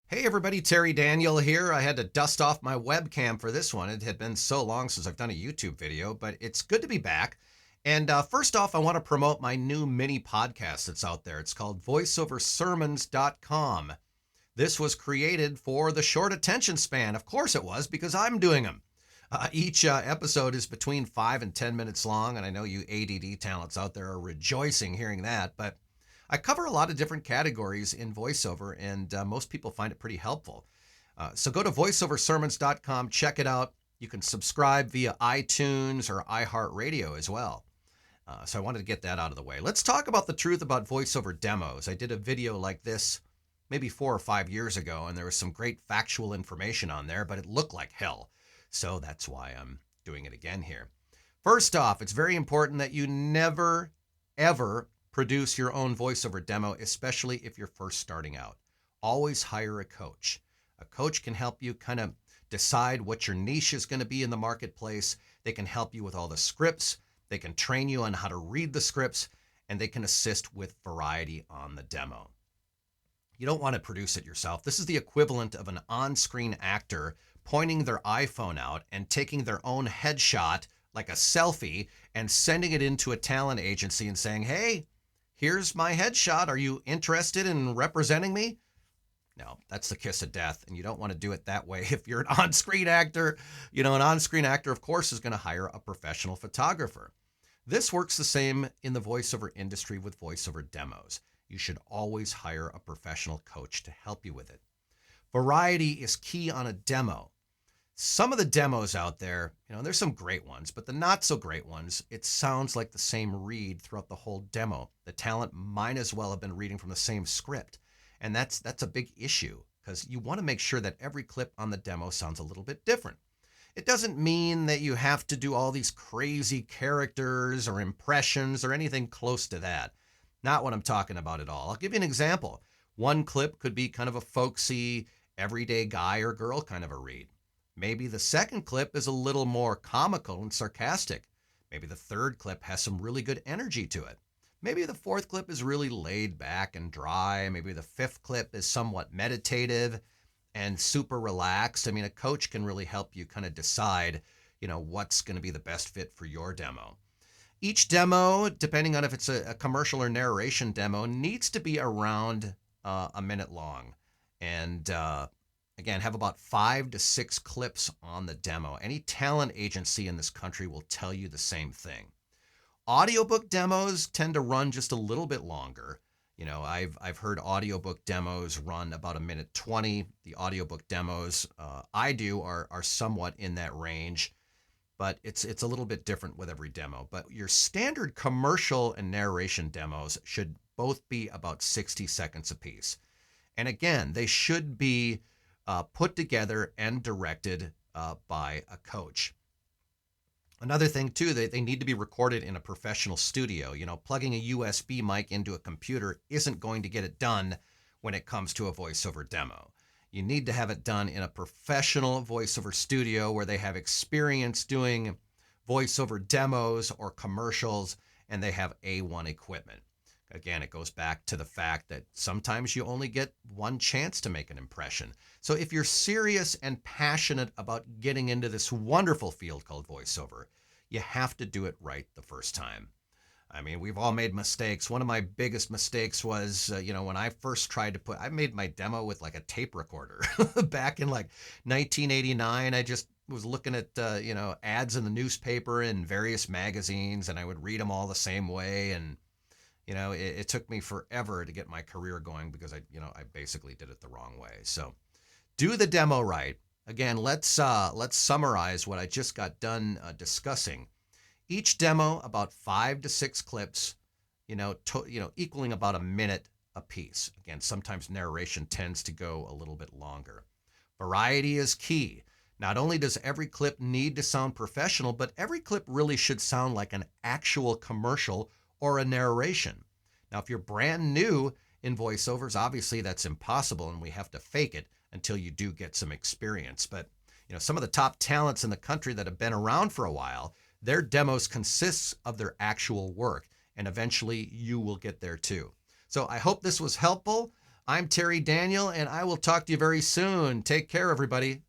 Hey everybody, Terry Daniel here. I had to dust off my webcam for this one. It had been so long since I've done a YouTube video, but it's good to be back. And first off, I want to promote my new mini podcast that's out there. It's called voiceoversermons.com. This was created for the short attention span. Of course it was, because I'm doing them. Each episode is between 5 and 10 minutes long, and I know you ADD talents out there are rejoicing hearing that, but I cover a lot of different categories in voiceover, and most people find it pretty helpful. So go to voiceoversermons.com, check it out. You can subscribe via iTunes or iHeartRadio as well. So I wanted to get that out of the way. Let's talk about the truth about voiceover demos. I did a video like this maybe 4 or 5 years ago, and there was some great factual information on there, but it looked like hell. So that's why I'm doing it again here. First off, it's very important that you never, ever produce your own voiceover demo, especially if you're first starting out. Always hire a coach. A coach can help you kind of decide what your niche is going to be in the marketplace. They can help you with all the scripts. They can train you on how to read the scripts, and they can assist with variety on the demo. You don't want to produce it yourself. This is the equivalent of an on-screen actor pointing their iPhone out and taking their own headshot like a selfie and sending it into a talent agency and saying, hey, here's my headshot. Are you interested in representing me? No, that's the kiss of death, and you don't want to do it that way. If you're an on-screen actor, an on-screen actor, of course, is going to hire a professional photographer. This works the same in the voiceover industry with voiceover demos. You should always hire a professional coach to help you with it. Variety is key on a demo. Some of the demos out there, there's some great ones, but the not so great ones, it sounds like the same read throughout the whole demo. The talent might as well have been reading from the same script. And that's a big issue because you want to make sure that every clip on the demo sounds a little bit different. It doesn't mean that you have to do all these crazy characters or impressions or anything close to that. Not what I'm talking about at all. I'll give you an example. One clip could be kind of a folksy, everyday guy or girl kind of a read. Maybe the second clip is a little more comical and sarcastic. Maybe the third clip has some really good energy to it. Maybe the fourth clip is really laid back and dry. Maybe the fifth clip is somewhat meditative and super relaxed. I mean, a coach can really help you kind of decide, what's going to be the best fit for your demo. Each demo, depending on if it's a commercial or narration demo, needs to be around a minute long. And again, have about 5 to 6 clips on the demo. Any talent agency in this country will tell you the same thing. Audiobook demos tend to run just a little bit longer. I've heard audiobook demos run about 1:20. The audiobook demos I do are somewhat in that range, but it's a little bit different with every demo. But your standard commercial and narration demos should both be about 60 seconds apiece. And again, they should be put together and directed by a coach. Another thing, too, they need to be recorded in a professional studio. Plugging a USB mic into a computer isn't going to get it done when it comes to a voiceover demo. You need to have it done in a professional voiceover studio where they have experience doing voiceover demos or commercials, and they have A1 equipment. Again, it goes back to the fact that sometimes you only get one chance to make an impression. So if you're serious and passionate about getting into this wonderful field called voiceover, you have to do it right the first time. I mean, we've all made mistakes. One of my biggest mistakes was, when I first tried to I made my demo with like a tape recorder back in like 1989. I just was looking at, ads in the newspaper and various magazines, and I would read them all the same way. And it took me forever to get my career going because I basically did it the wrong way. So do the demo right. Again, let's summarize what I just got done discussing. Each demo about 5 to 6 clips, equaling about a minute a piece. Again, sometimes narration tends to go a little bit longer. Variety is key. Not only does every clip need to sound professional, but every clip really should sound like an actual commercial or a narration. Now, if you're brand new in voiceovers, obviously that's impossible and we have to fake it until you do get some experience. But, some of the top talents in the country that have been around for a while, their demos consists of their actual work, and eventually you will get there too. So I hope this was helpful. I'm Terry Daniel, and I will talk to you very soon. Take care, everybody.